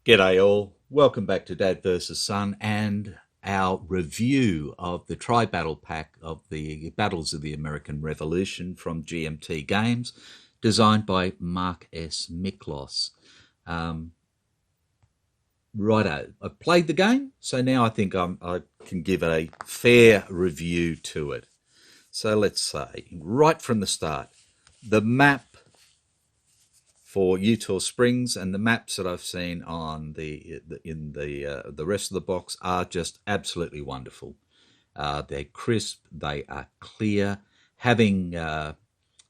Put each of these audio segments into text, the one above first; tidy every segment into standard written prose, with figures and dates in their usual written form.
G'day all, welcome back to Dad vs Son and our review of the Tri-Battle Pack of the Battles of the American Revolution from GMT Games, designed by Mark S. Miklos. Righto, I've played the game, so now I think I can give a fair review to it. So let's say, right from the start, the map for Eutaw Springs and the maps that I've seen on the rest of the box are just absolutely wonderful. They're crisp, they are clear. Having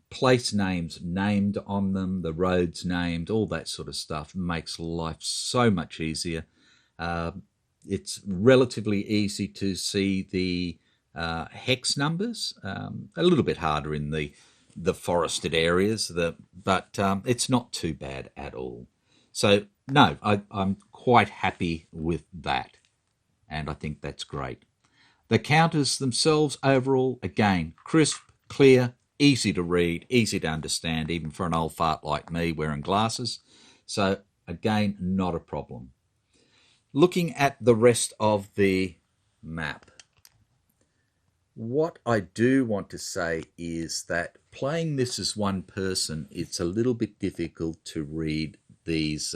place names named on them, the roads named, all that sort of stuff makes life so much easier. It's relatively easy to see the hex numbers, a little bit harder in the forested areas, but it's not too bad at all. So no, I'm quite happy with that, and I think that's great. The counters themselves overall, again, crisp, clear, easy to read, easy to understand, even for an old fart like me wearing glasses. So again, not a problem. Looking at the rest of the map, what I do want to say is that playing this as one person, it's a little bit difficult to read these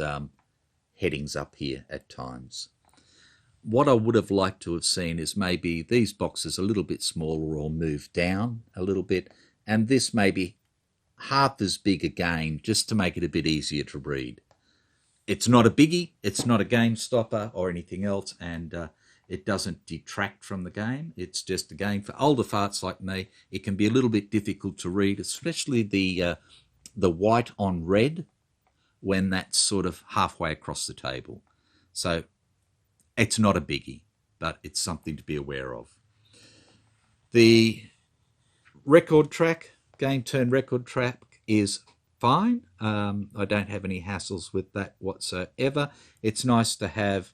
headings up here at times. What I would have liked to have seen is maybe these boxes a little bit smaller or moved down a little bit, and this maybe half as big again, just to make it a bit easier to read. It's not a biggie, it's not a game stopper or anything else, and it doesn't detract from the game. It's just a game for older farts like me. It can be a little bit difficult to read, especially the white on red when that's sort of halfway across the table. So it's not a biggie, but it's something to be aware of. The record track, game turn record track, is fine. I don't have any hassles with that whatsoever. It's nice to have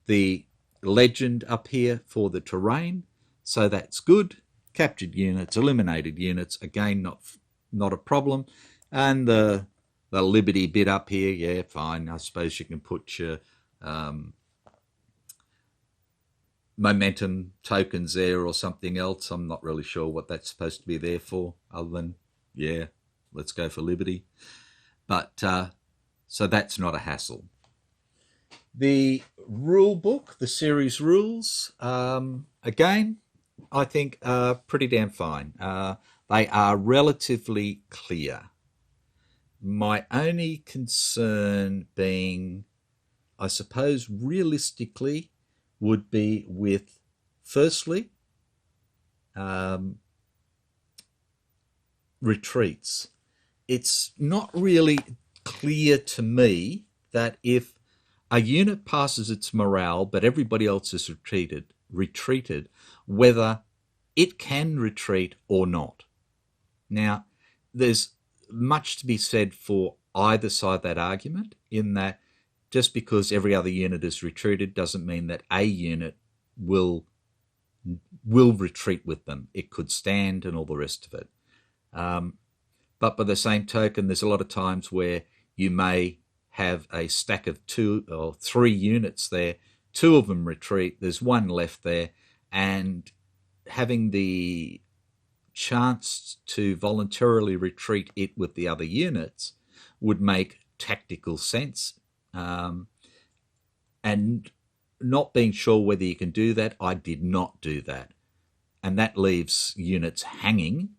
the legend up here for the terrain, so that's good. Captured units, eliminated units, again, not a problem. And the Liberty bit up here, yeah, fine. I suppose you can put your momentum tokens there or something else. I'm not really sure what that's supposed to be there for, other than, yeah, let's go for Liberty. But so that's not a hassle. The rule book, the series rules, again, I think are pretty damn fine. They are relatively clear. My only concern being, I suppose, realistically, would be with, firstly, retreats. It's not really clear to me that if a unit passes its morale, but everybody else is retreated, whether it can retreat or not. Now, there's much to be said for either side of that argument, in that just because every other unit is retreated doesn't mean that a unit will retreat with them. It could stand and all the rest of it. But by the same token, there's a lot of times where you may have a stack of 2 or 3 units there, 2 of them retreat, there's 1 left there, and having the chance to voluntarily retreat it with the other units would make tactical sense. And not being sure whether you can do that, I did not do that. And that leaves units hanging,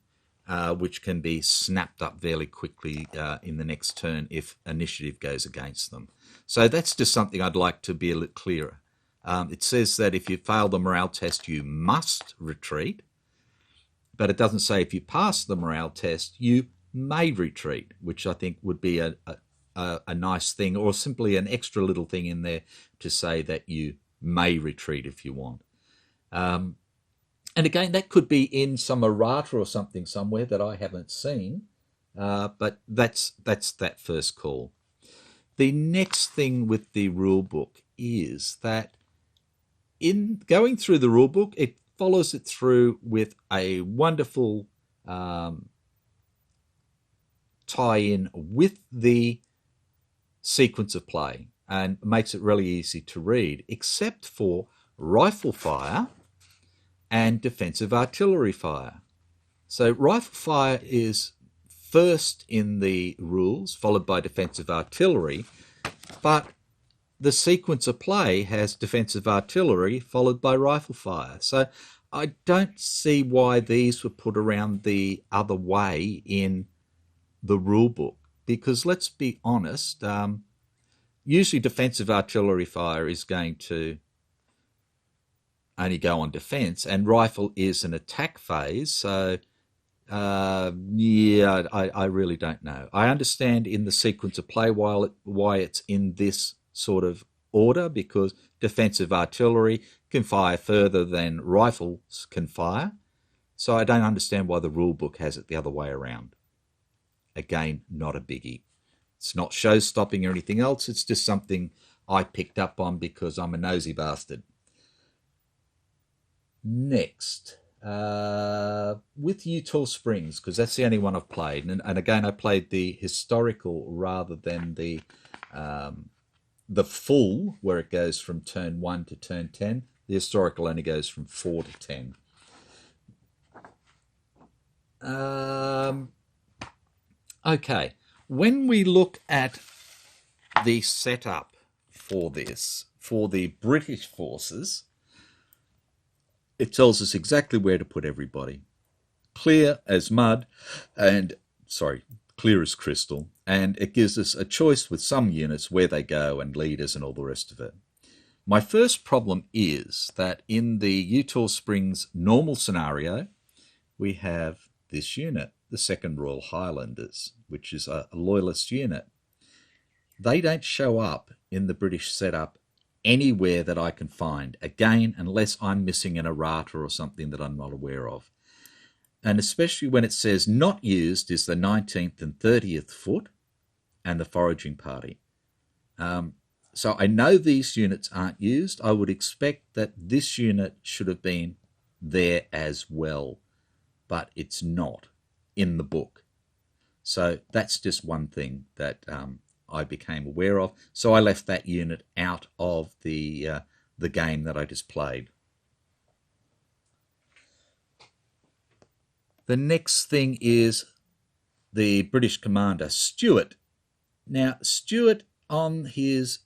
which can be snapped up fairly quickly in the next turn if initiative goes against them. So that's just something I'd like to be a little clearer. It says that if you fail the morale test, you must retreat, but it doesn't say if you pass the morale test, you may retreat, which I think would be a nice thing, or simply an extra little thing in there to say that you may retreat if you want. And again, that could be in some errata or something somewhere that I haven't seen, but that's that first call. The next thing with the rule book is that in going through the rule book, it follows it through with a wonderful tie-in with the sequence of play and makes it really easy to read, except for rifle fire and defensive artillery fire. So rifle fire is first in the rules, followed by defensive artillery, but the sequence of play has defensive artillery followed by rifle fire. So I don't see why these were put around the other way in the rule book, because let's be honest, usually defensive artillery fire is going to only go on defense, and rifle is an attack phase. So I really don't know. I understand in the sequence of play why it's in this sort of order, because defensive artillery can fire further than rifles can fire. So I don't understand why the rule book has it the other way around. Again, not a biggie. It's not show-stopping or anything else. It's just something I picked up on because I'm a nosy bastard. Next, with Eutaw Springs, because that's the only one I've played. And again, I played the historical rather than the full, where it goes from turn 1 to turn 10. The historical only goes from 4 to 10. Okay, when we look at the setup for this, for the British forces, it tells us exactly where to put everybody. Clear as mud, clear as crystal, and it gives us a choice with some units where they go and leaders and all the rest of it. My first problem is that in the Eutaw Springs normal scenario, we have this unit, the 2nd Royal Highlanders, which is a loyalist unit. They don't show up in the British setup anywhere that I can find, again, unless I'm missing an errata or something that I'm not aware of. And especially when it says not used is the 19th and 30th Foot and the foraging party. So I know these units aren't used. I would expect that this unit should have been there as well, but it's not in the book. So that's just one thing that I became aware of. So I left that unit out of the game that I just played. The next thing is the British commander, Stuart. Now, Stuart on his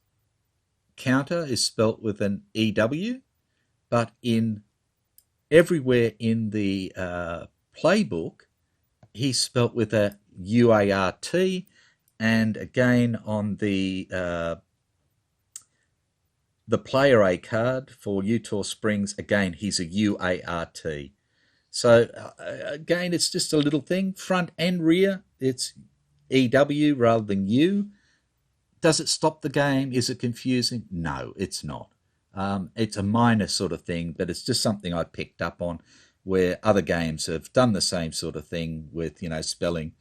counter is spelt with an EW, but everywhere in the playbook, he's spelt with a UART, and again on the player A card for Eutaw Springs, again he's a UART. So again, it's just a little thing. Front and rear, it's EW rather than U. Does it stop the game? Is it confusing? No, it's not. It's a minor sort of thing, but it's just something I picked up on, where other games have done the same sort of thing with, spelling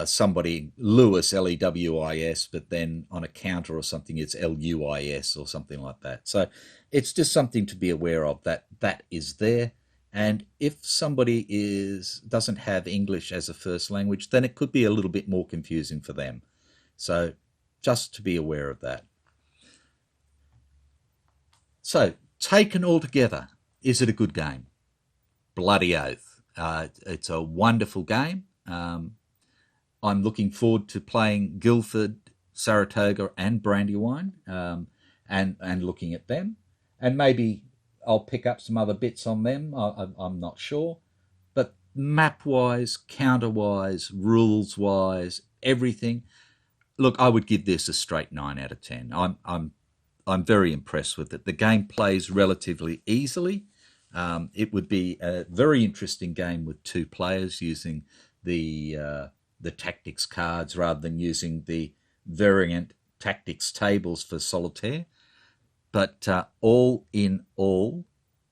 somebody Lewis, Lewis, but then on a counter or something it's Luis or something like that. So it's just something to be aware of, that is there. And if somebody doesn't have English as a first language, then it could be a little bit more confusing for them. So just to be aware of that. So taken all together, is it a good game? Bloody oath. It's a wonderful game. I'm looking forward to playing Guildford, Saratoga and Brandywine and looking at them. And maybe I'll pick up some other bits on them. I'm not sure. But map-wise, counter-wise, rules-wise, everything. Look, I would give this a straight 9 out of 10. I'm very impressed with it. The game plays relatively easily. It would be a very interesting game with 2 players using the tactics cards rather than using the variant tactics tables for solitaire. But all in all,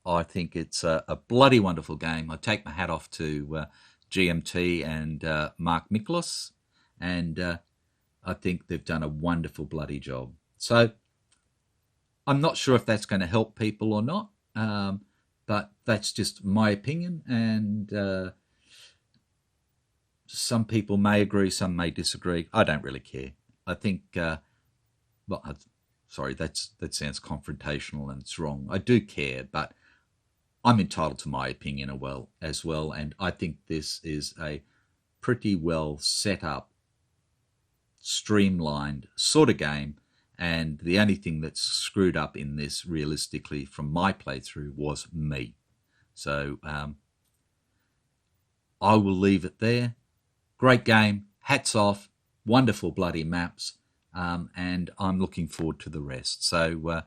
I think it's a bloody wonderful game. I take my hat off to GMT and Mark Miklos, and I think they've done a wonderful bloody job. So I'm not sure if that's going to help people or not, but that's just my opinion, and some people may agree, some may disagree. I don't really care. I think, sorry, that sounds confrontational and it's wrong. I do care, but I'm entitled to my opinion as well, and I think this is a pretty well set up, streamlined sort of game, and the only thing that's screwed up in this, realistically, from my playthrough, was me. So I will leave it there. Great game, hats off, wonderful bloody maps, and I'm looking forward to the rest. So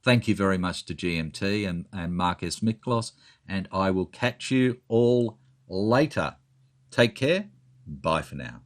thank you very much to GMT and Marcus Miklos, and I will catch you all later. Take care. Bye for now.